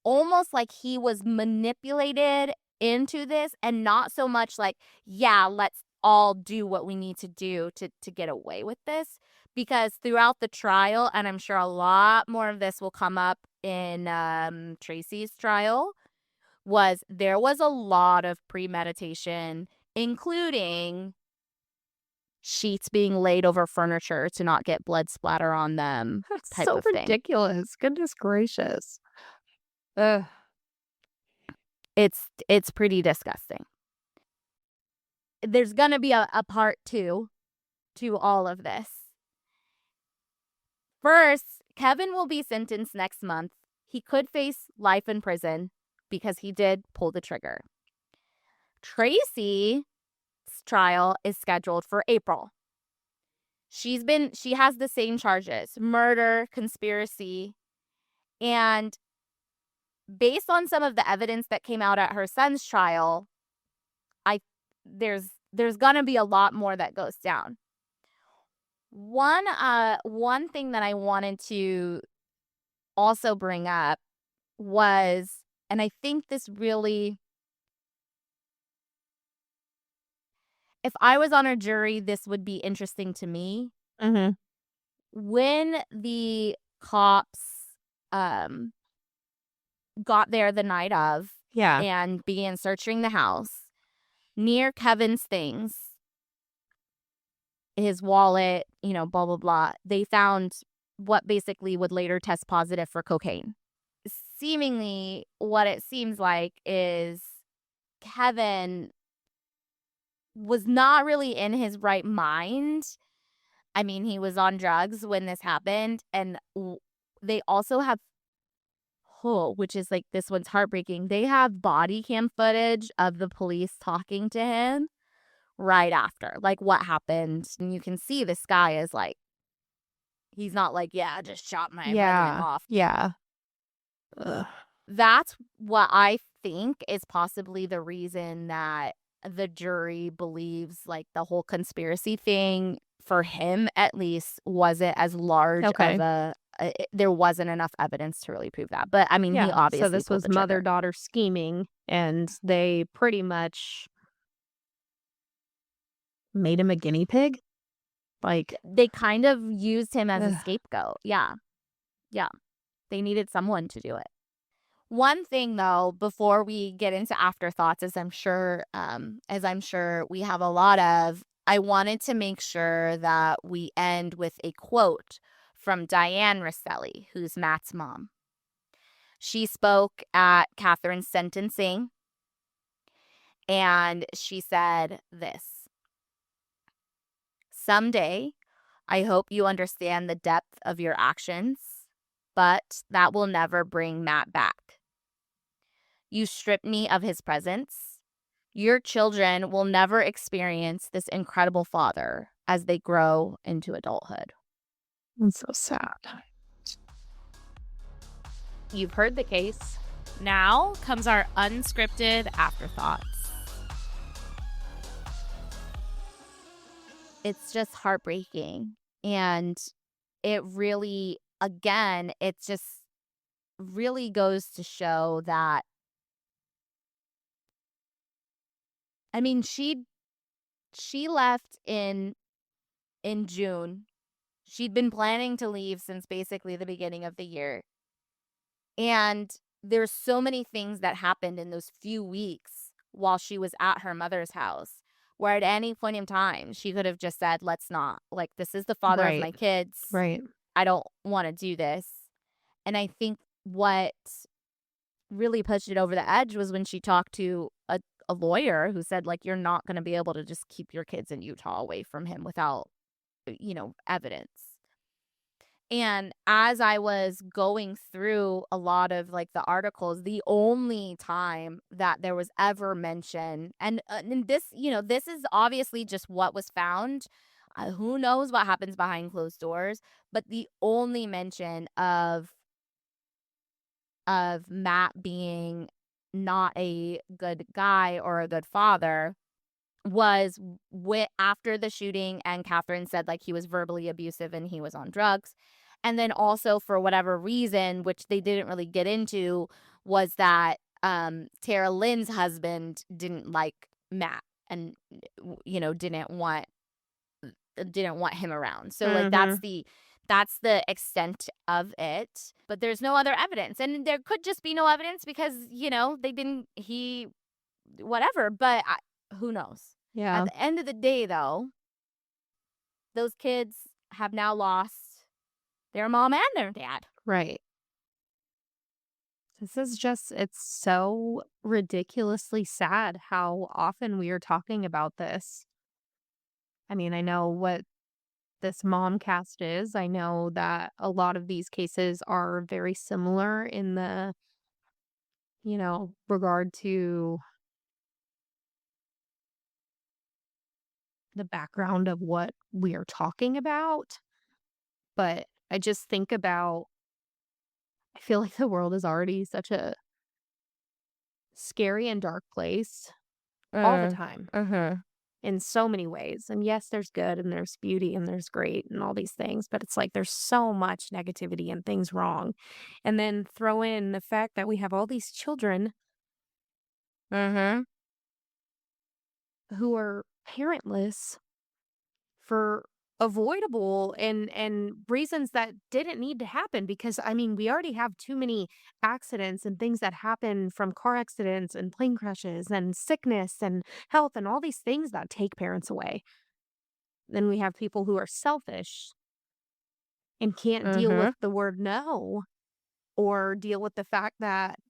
Almost like he was manipulated into this and not so much like, yeah, let's all do what we need to do to get away with this. Because throughout the trial, and I'm sure a lot more of this will come up in Tracy's trial, there was a lot of premeditation, including sheets being laid over furniture to not get blood splatter on them, That's type so of thing. ridiculous. Goodness gracious. Ugh. It's pretty disgusting. There's gonna be a part two to all of this. First, Kevin will be sentenced next month. He could face life in prison because he did pull the trigger. Tracy's trial is scheduled for April. She has the same charges: murder, conspiracy, and based on some of the evidence that came out at her son's trial, I there's gonna be a lot more that goes down. One thing that I wanted to also bring up was, and I think this really, if I was on a jury, this would be interesting to me. Mhm. When the cops got there the night of Yeah. and began searching the house, near Kevin's things, his wallet, blah, blah, blah, they found what basically would later test positive for cocaine. Seemingly, what it seems like is Kevin was not really in his right mind. I mean, he was on drugs when this happened. And they also have, which is like, this one's heartbreaking. They have body cam footage of the police talking to him right after, like what happened. And you can see this guy is like, he's not like, yeah, I just shot my brother Yeah. off. Yeah. Ugh. That's what I think is possibly the reason that the jury believes like the whole conspiracy thing, for him at least, wasn't as large of Okay. there wasn't enough evidence to really prove that. But I mean, he Yeah. So obviously this pulled was the trigger. mother-daughter scheming, and they pretty much made him a guinea pig? Like, They kind of used him as a ugh. scapegoat. Yeah. Yeah. They needed someone to do it. One thing though, before we get into afterthoughts, as I'm sure we have a lot of, I wanted to make sure that we end with a quote from Diane Restelii, who's Matt's mom. She spoke at Kathryn's sentencing, and she said this: "Someday, I hope you understand the depth of your actions, but that will never bring Matt back. You strip me of his presence. Your children will never experience this incredible father as they grow into adulthood. It's so sad. You've heard the case. Now comes our unscripted afterthoughts. It's just heartbreaking. And it really, again, it just really goes to show that, I mean, she left in June. She'd been planning to leave since basically the beginning of the year. And there's so many things that happened in those few weeks while she was at her mother's house, where at any point in time, she could have just said, let's not. Like, this is the father of Right. my kids. Right. I don't want to do this. And I think what really pushed it over the edge was when she talked to a lawyer who said, like, you're not going to be able to just keep your kids in Utah away from him without, evidence. And as I was going through a lot of, like, the articles, the only time that there was ever mention, and this, this is obviously just what was found. Who knows what happens behind closed doors, but the only mention of Matt being not a good guy or a good father was after the shooting, and Kathryn said, like, he was verbally abusive and he was on drugs. And then also, for whatever reason, which they didn't really get into, was that Tara Lynn's husband didn't like Matt and didn't want him around. So, like, Mm-hmm. that's the extent of it. But there's no other evidence. And there could just be no evidence because, they didn't he whatever, but who knows? At Yeah. the end of the day, though, those kids have now lost their mom and their dad. Right. It's so ridiculously sad how often we are talking about this. I mean, I know what this mom cast is. I know that a lot of these cases are very similar in the, regard to the background of what we are talking about. But I just think about, I feel like the world is already such a scary and dark place all the time Uh-huh. in so many ways. And yes, there's good and there's beauty and there's great and all these things, but it's like there's so much negativity and things wrong. And then throw in the fact that we have all these children Uh-huh. who are parentless for avoidable and reasons that didn't need to happen, because I mean we already have too many accidents and things that happen from car accidents and plane crashes and sickness and health and all these things that take parents away. Then we have people who are selfish and can't deal with Uh-huh. the word no, or deal with the fact that,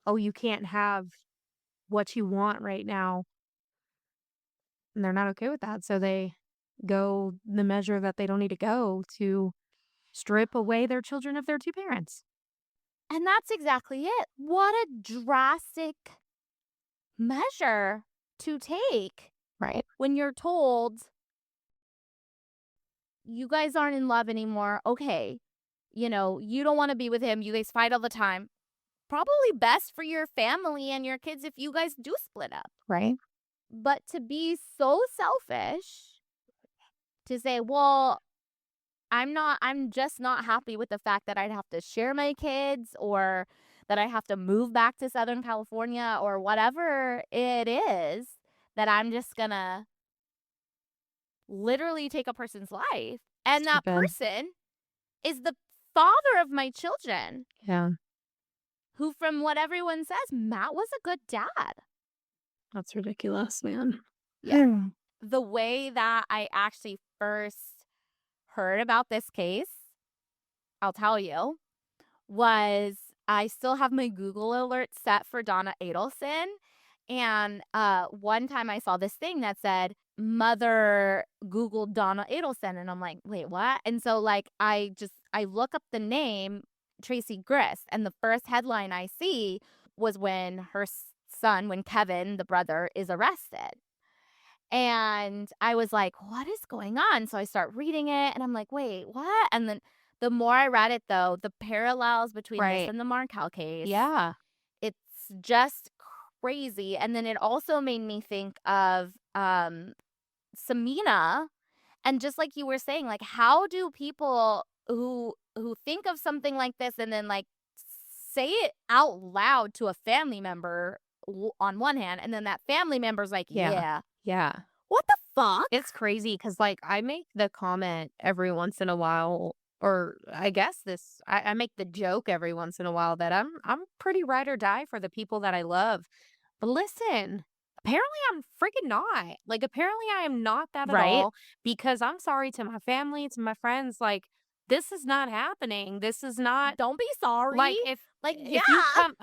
oh, you can't have what you want right now, and they're not okay with that, so they go the measure that they don't need to go to strip away their children of their two parents. And that's exactly it. What a drastic measure to take Right. when you're told you guys aren't in love anymore. Okay. You don't want to be with him. You guys fight all the time. Probably best for your family and your kids if you guys do split up. Right. But to be so selfish to say, well, I'm just not happy with the fact that I'd have to share my kids, or that I have to move back to Southern California, or whatever it is, that I'm just gonna literally take a person's life. And that Stupid. person is the father of my children, Yeah. who, from what everyone says, Matt was a good dad. That's ridiculous, man. Yeah. The way that I actually first heard about this case, I'll tell you, was I still have my Google alert set for Donna Adelson. And one time I saw this thing that said, mother Googled Donna Adelson. And I'm like, wait, what? And so, like, I look up the name Tracy Grist, and the first headline I see was when son, when Kevin, the brother, is arrested. And I was like, "What is going on?" So I start reading it and I'm like, "Wait, what?" And then the more I read it though, the parallels between this Right. and the Markel case, Yeah. it's just crazy. And then it also made me think of Samina, and just like you were saying, like how do people who think of something like this and then like say it out loud to a family member on one hand, and then that family member's like, Yeah. "Yeah, Yeah. what the fuck?" It's crazy because, like, I make the comment every once in a while, or I guess I make the joke every once in a while that I'm pretty ride or die for the people that I love. But listen, apparently I'm freaking not. Like, apparently I am not that at Right? all because I'm sorry to my family, to my friends, like, this is not happening. This is not Don't be sorry. like Like, yeah. if you come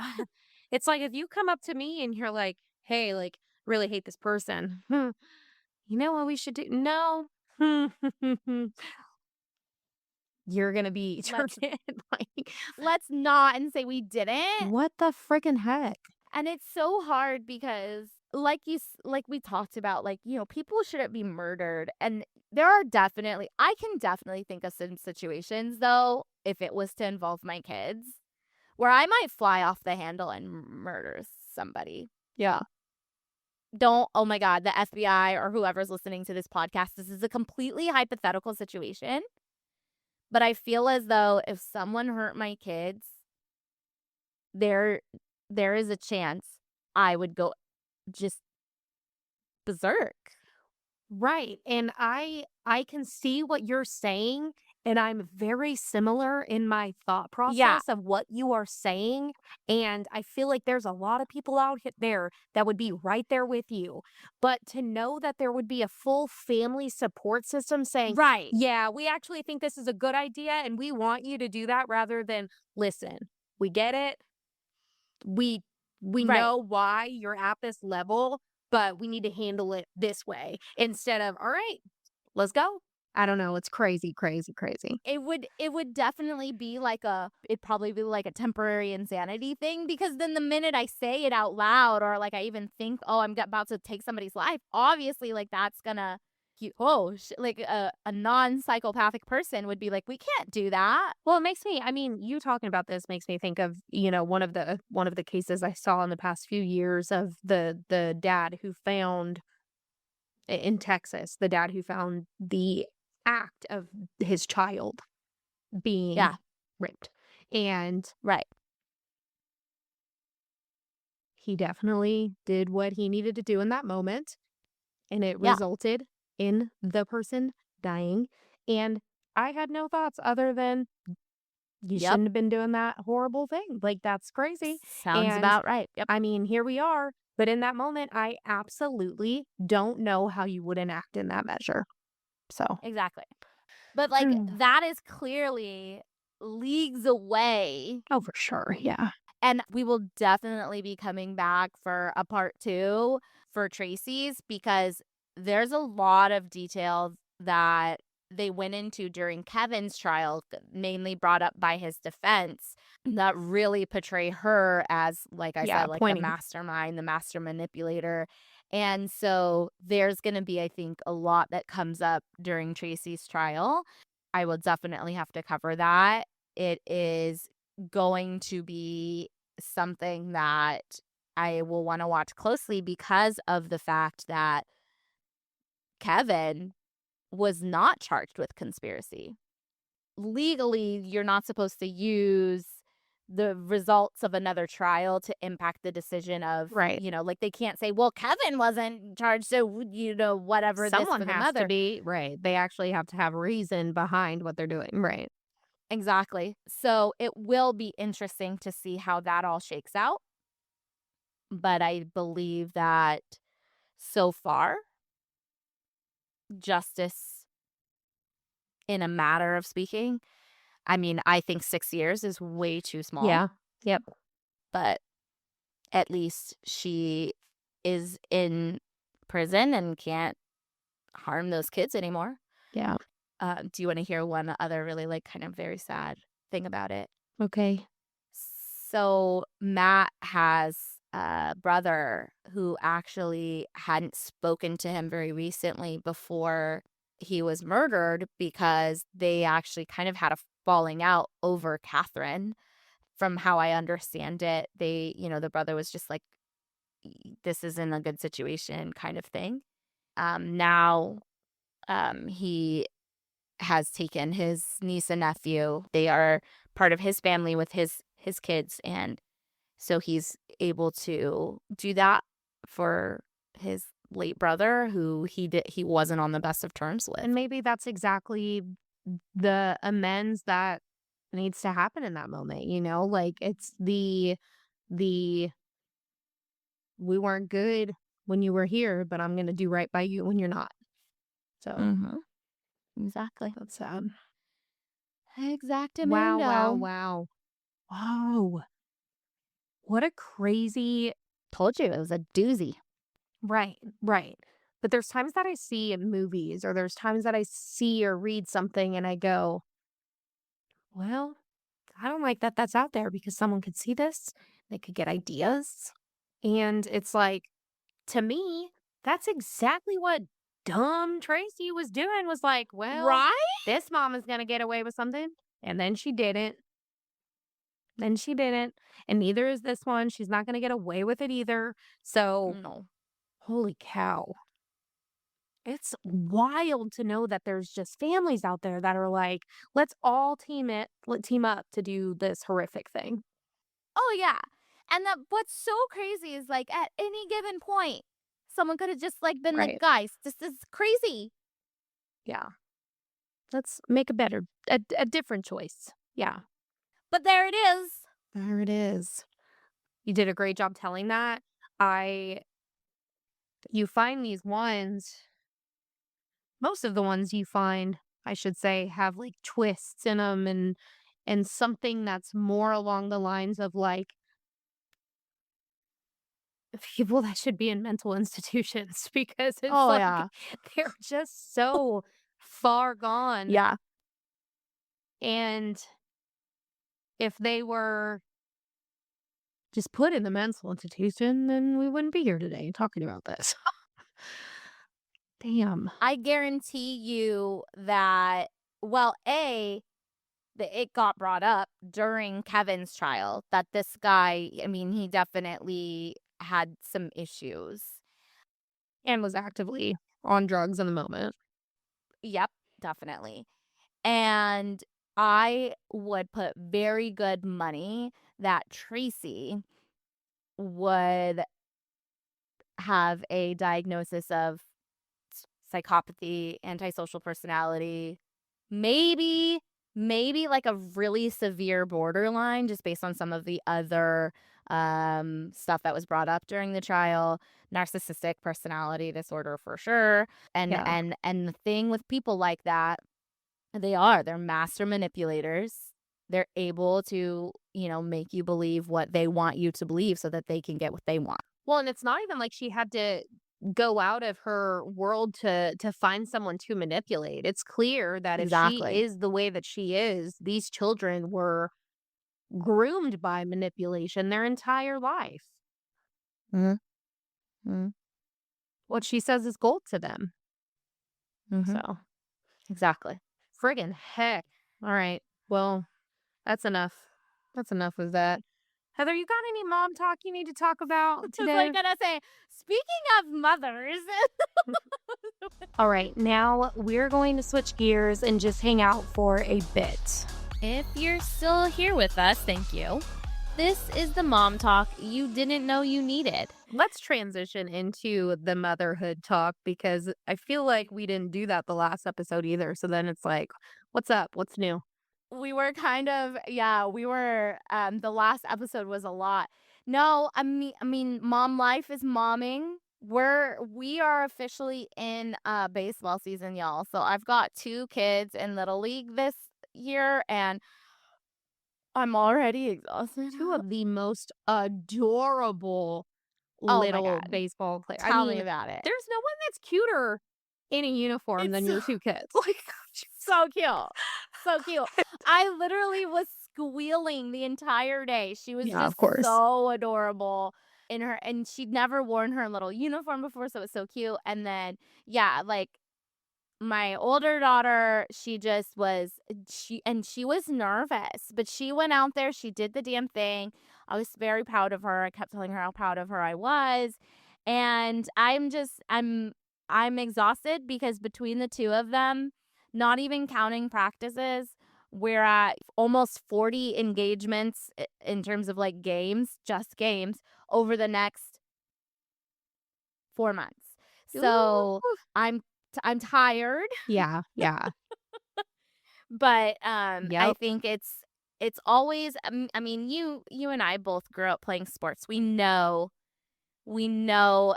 it's like if you come up to me and you're like, "Hey, like, really hate this person." You know what we should do? No. You're gonna be turned Let's in, like, let's not and say we didn't. what the freaking heck? And it's so hard because like we talked about, like, people shouldn't be murdered. And there are definitely I can definitely think of some situations though, if it was to involve my kids, where I might fly off the handle and murder somebody. Yeah. Don't Oh my god, the FBI or whoever's listening to this podcast, this is a completely hypothetical situation, but I feel as though if someone hurt my kids, there there is a chance I would go just berserk. Right, and I can see what you're saying, and I'm very similar in my thought Yeah, process of what you are saying, and I feel like there's a lot of people out there that would be right there with you, but to know that there would be a full family support system saying, right, "Yeah, we actually think this is a good idea, and we want you to do that," rather than, "Listen, we get it. We we right. know why you're at this level, but we need to handle it this way," instead of, "All right, let's go." I don't know, it's crazy, crazy, crazy. It would definitely be like it'd probably be like a temporary insanity thing, because then the minute I say it out loud, or like I even think, "Oh, I'm about to take somebody's life," obviously like that's gonna like a non-psychopathic person would be like, "We can't do that." Well, it makes me I mean, you talking about this makes me think of, one of the cases I saw in the past few years of the dad who found in Texas, the dad who found the act of his child being Yeah, raped, and right. he definitely did what he needed to do in that moment, and it Yeah. resulted in the person dying, and I had no thoughts other than, "You Yep. shouldn't have been doing that horrible thing." Like, that's crazy, Sounds and, about right. Yep. I mean, here we are, but in that moment, I absolutely don't know how you wouldn't act in that measure, so Exactly. But, like, that is clearly leagues away, Oh, for sure, yeah. and we will definitely be coming back for a part 2 for Tracy's, because there's a lot of details that they went into during Kevin's trial, mainly brought up by his defense, that really portray her as, like I Yeah, said, like, the pointing mastermind, the master manipulator. And so there's gonna be, I think, a lot that comes up during Tracy's trial. I will definitely have to cover that. It is going to be something that I will wanna watch closely, because of the fact that Kevin was not charged with conspiracy. Legally, you're not supposed to use the results of another trial to impact the decision of, right. like, they can't say, "Well, Kevin wasn't charged, so, whatever this Someone for the has to mother." be, right, they actually have to have reason behind what they're doing, right. Exactly. So, it will be interesting to see how that all shakes out, but I believe that so far, justice, in a matter of speaking, I mean, I think 6 years is way too small, Yeah, yep, but at least she is in prison and can't harm those kids anymore. yeah, Do you wanna hear one other really, like, kind of very sad thing about it? okay. So Matt has a brother who actually hadn't spoken to him very recently before he was murdered because they actually kind of had a falling out over Kathryn. From how I understand it, the brother was just like, this isn't a good situation kind of thing. Now he has taken his niece and nephew. They are part of his family with his kids, and so he's able to do that for his late brother who he wasn't on the best of terms with. And maybe that's exactly the amends that needs to happen in that moment, like it's the we weren't good when you were here, but I'm going to do right by you when you're not. So Mhm. Exactly. that's sad. Wow, wow, Exactamundo. wow. Wow. What a crazy. Told you it was a doozy. Right, right. But there's times that I see in movies or there's times that I see or read something and I go, well, I don't like that that's out there because someone could see this. They could get ideas. And it's like, to me, that's exactly what dumb Tracy was doing was like, well, Right? this mom is going to get away with something. And then she didn't. Then she didn't. And neither is this one. She's not going to get away with it either. So, No. holy cow. It's wild to know that there's just families out there that are like, let's all team up to do this horrific thing. Oh, yeah. And what's so crazy is, like, at any given point, someone could have just, like, been like, Right. "Guys, this is crazy." Yeah. Let's make a different choice. Yeah. But there it is. There it is. You did a great job telling that. I You find these ones, most of the ones you find, I should say, have like twists in them and something that's more along the lines of like people that should be in mental institutions because it's Oh, like yeah. they're just so far gone. Yeah. And if they were just put in the mental institution, then we wouldn't be here today talking about this. Damn. I guarantee you that, well, it got brought up during Kevin's trial that this guy, I mean, he definitely had some issues. And was actively on drugs in the moment. Yep, definitely. And I would put very good money that Tracy would have a diagnosis of psychopathy, antisocial personality, maybe like a really severe borderline just based on some of the other stuff that was brought up during the trial, narcissistic personality disorder for sure. And Yeah. and the thing with people like that, they're master manipulators. They're able to, make you believe what they want you to believe so that they can get what they want. Well, and it's not even like she had to go out of her world to find someone to manipulate. It's clear that if she Exactly. is the way that she is, these children were groomed by manipulation their entire life. Mhm. Mhm. What she says is gold to them. Mhm. So, Exactly. friggin' heck. All right. Well, that's enough. That's enough of that. Heather, you got any mom talk you need to talk about Was like today? gonna say, speaking of mothers. All right, now we're going to switch gears and just hang out for a bit. If you're still here with us, thank you. This is the mom talk you didn't know you needed. Let's transition into the motherhood talk because I feel like we didn't do that the last episode either. So then it's like, what's up? What's new? We were kind of, yeah, we were, the last episode was a lot. No, I mean, mom life is momming. We are officially in baseball season, y'all. So I've got 2 kids in little league this year and I'm already exhausted. Two of the most adorable Oh my little god. baseball players. I Tell me mean, about it. there's no one that's cuter in a uniform It's than so, your two kids. Like, so cute. So cute. I literally was squealing the entire day. She was Yeah, of just course. so adorable in her, and she'd never worn her little uniform before, so it was so cute. And then, yeah, like my older daughter, she just was she was nervous, but she went out there, she did the damn thing. I was very proud of her. I kept telling her how proud of her I was. And I'm exhausted because between the two of them, not even counting practices, we're at almost 40 engagements in terms of like games, just games over the next 4 months. So, Ooh. I'm tired. Yeah, yeah. But, I Yep. think it's always I mean, you and I both grew up playing sports. We know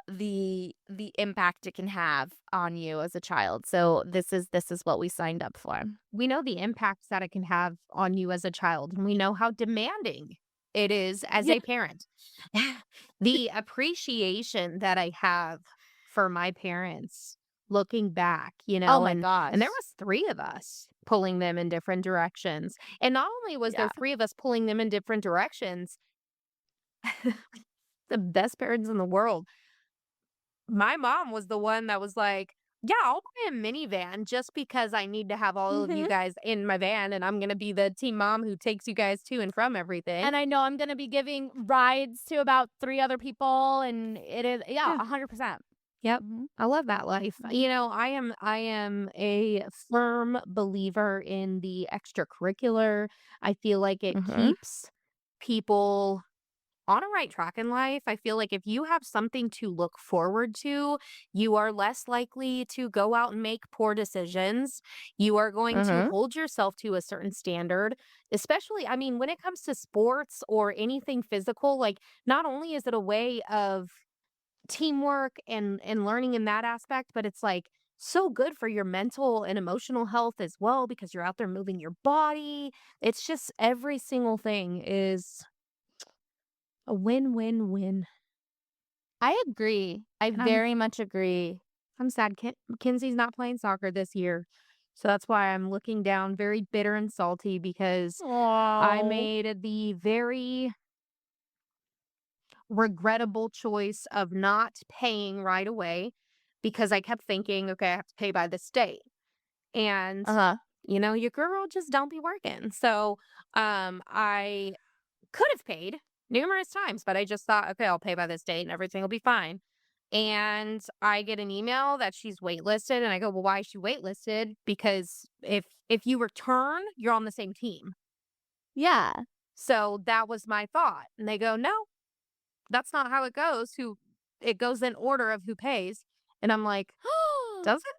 the impact it can have on you as a child. So this is what we signed up for. We know the impacts that it can have on you as a child, and we know how demanding it is as Yeah. a parent. The appreciation that I have for my parents looking back, Oh my and there gosh. was 3 of us pulling them in different directions. And not only was there Yeah. 3 of us pulling them in different directions, the best parents in the world, my mom was the one that was like, "Yeah, I'll buy a minivan just because I need to have all of you Mhm. guys in my van, and I'm gonna be the team mom who takes you guys to and from everything." And I know I'm gonna be giving rides to about 3 other people, and it is yeah, Yeah. 100%. Yep. Mhm. I love that life. Mhm. I am a firm believer in the extracurricular. I feel like it Mhm. keeps people on a right track in life. I feel like if you have something to look forward to, you are less likely to go out and make poor decisions. You are going to Mhm. hold yourself to a certain standard, especially, I mean, when it comes to sports or anything physical, like not only is it a way of teamwork and learning in that aspect, but it's like so good for your mental and emotional health as well because you're out there moving your body. It's just every single thing is a win-win-win. I agree. I And I'm very much agree. I'm sad Kinsey's not playing soccer this year. So that's why I'm looking down very bitter and salty because I Oh. made the very regrettable choice of not paying right away because I kept thinking, okay, I have to pay by this date. And Uh-huh. your girl just don't be working. So I could have paid numerous times, but I just thought, okay, I'll pay by this date and everything will be fine. And I get an email that she's waitlisted, and I go, "Well, why is she waitlisted? Because if you return, you're on the same team." Yeah. So that was my thought. And they go, "No, that's not how it goes. It goes in order of who pays." And I'm like, "Does it?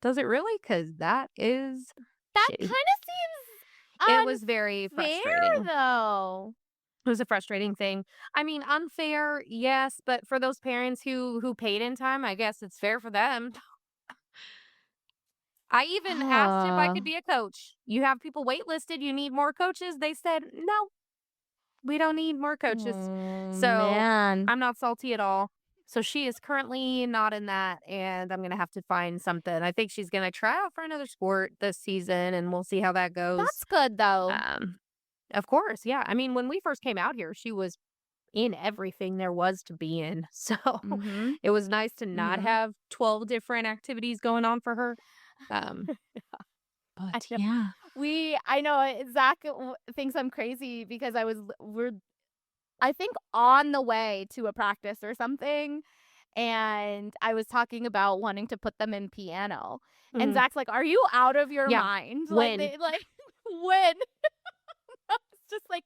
Does it really? Because that is That shitty." It kinda was very seems unfair, frustrating. though. It was a frustrating thing. I mean, unfair, yes, but for those parents who paid in time, I guess it's fair for them. I even asked if I could Oh. be a coach. You have people waitlisted, you need more coaches. They said, "No, we don't need more coaches." Oh, So, man. I'm not salty at all. So she is currently not in that, and I'm gonna have to find something. I think she's gonna try out for another sport this season, and we'll see how that goes. That's good, though. Um, of course, yeah. I mean, when we first came out here, she was in everything there was to be in. So Mhm. it was nice to not Mhm. have 12 different activities going on for her. Um, I but know. yeah. I know, Zach thinks I'm crazy because we're, I think, on the way to a practice or something, and I was talking about wanting to put them in piano, and Mm, Zach's like, "Are you out of your yeah. mind?" Like, When they like, when? It's just like,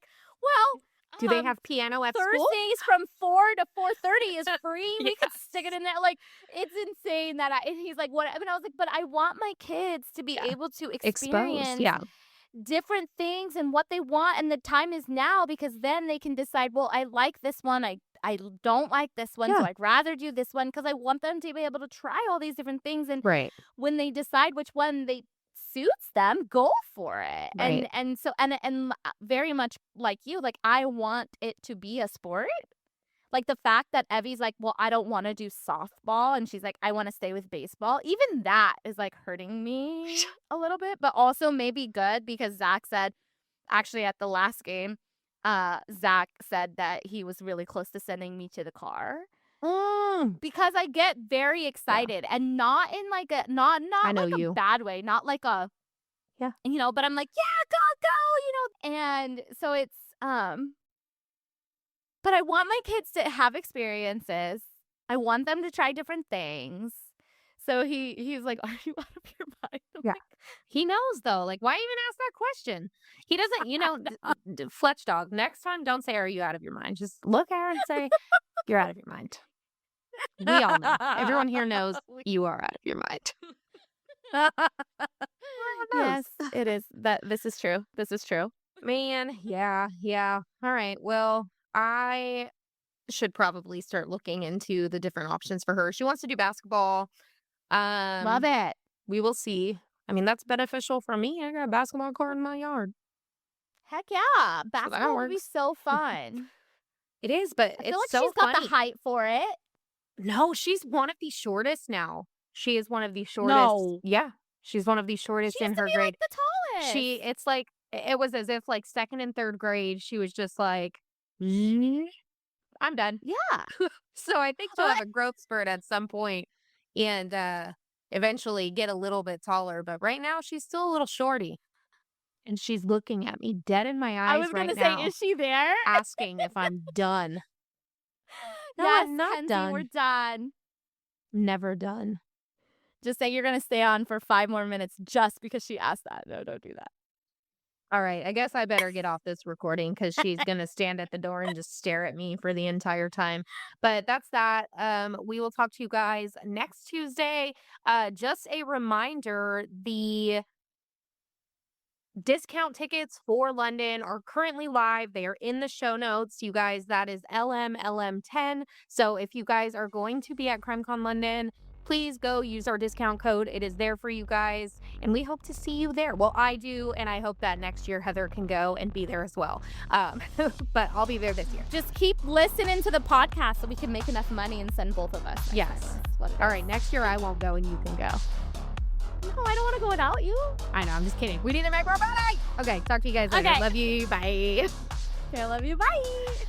do they "Well, have piano at school? Thursdays from 4 to 4:30 is free. We could stick it Yes. in there." Like, it's insane that and he's like, "What?" And I was like, "But I want my kids to be Yeah. able to Exposed. experience Yeah. different things and what they want, and the time is now because then they can decide, well, I like this one, I don't like this one, so Yeah. I'd rather do this one because I want them to be able to try all these different things, and Right. when they decide which one they suits them, go for it." Right. And so very much like you, like, I want it to be a sport. Like, the fact that Evie's like, "Well, I don't wanna do softball," and she's like, "I wanna stay with baseball," even that is, like, hurting me a little bit, but also maybe good because Zach said, Actually, at the last game, Zach said that he was really close to sending me to the car Mm. because I get very Yeah, excited and not in like a I not know like a you. bad way, not like a Yeah. but I'm like, yeah, go, and so it's but I want my kids to have experiences. I want them to try different things. So he's like, "Are you out of your mind?" I'm Yeah. like, He knows though. Like, why even ask that question? He doesn't, Fletch dog. Next time, don't say, "Are you out of your mind?" Just look at her and say, "You're out of your mind." We all know. Everyone here knows you are out of your mind. Everyone Yes, knows. it is. This is true. This is true. Man, yeah, yeah. All right. Well, I should probably start looking into the different options for her. She wants to do basketball. Love Um, it. we will see. I mean, that's beneficial for me. I got a basketball court in my yard, Heck yeah. so that Basketball would be works. so fun. It is, but I feel it's like so she's got the funny. height for it. No, she's one of the shortest now. She is one of the shortest. No. Yeah, she's one of the She shortest in used to her be like grade. the tallest. It's like it was as if like second and third grade, she was just like, "Mm, I'm done." Yeah. So I think she'll have a growth spurt at some point and eventually get a little bit taller. But right now, she's still a little shorty. And she's looking at me dead in my I eyes was right gonna say, now, is she there? asking if I'm done. No, Yes, I'm not Kenzie, we're done. done. Never done. Just say you're gonna stay on for 5 more minutes just because she asked that. No, don't do that. All right, I guess I better get off this recording because she's gonna stand at the door and just stare at me for the entire time. But that's that. We will talk to you guys next Tuesday. Just a reminder, the discount tickets for London are currently live. They are in the show notes. You guys, that is LMLM10. So if you guys are going to be at CrimeCon London, please go use our discount code. It is there for you guys, and we hope to see you there. Well, I do, and I hope that next year Heather can go and be there as well. But I'll be there this year. Just keep listening to the podcast so we can make enough money and send both of us. next Yes. time. That's what it All is. right, next year I won't go and you can go. No, I don't want to go without you. I know, I'm just kidding. We need to make more money. Okay, talk to you guys later. Okay. Love you. Bye. Okay, I love you. Bye.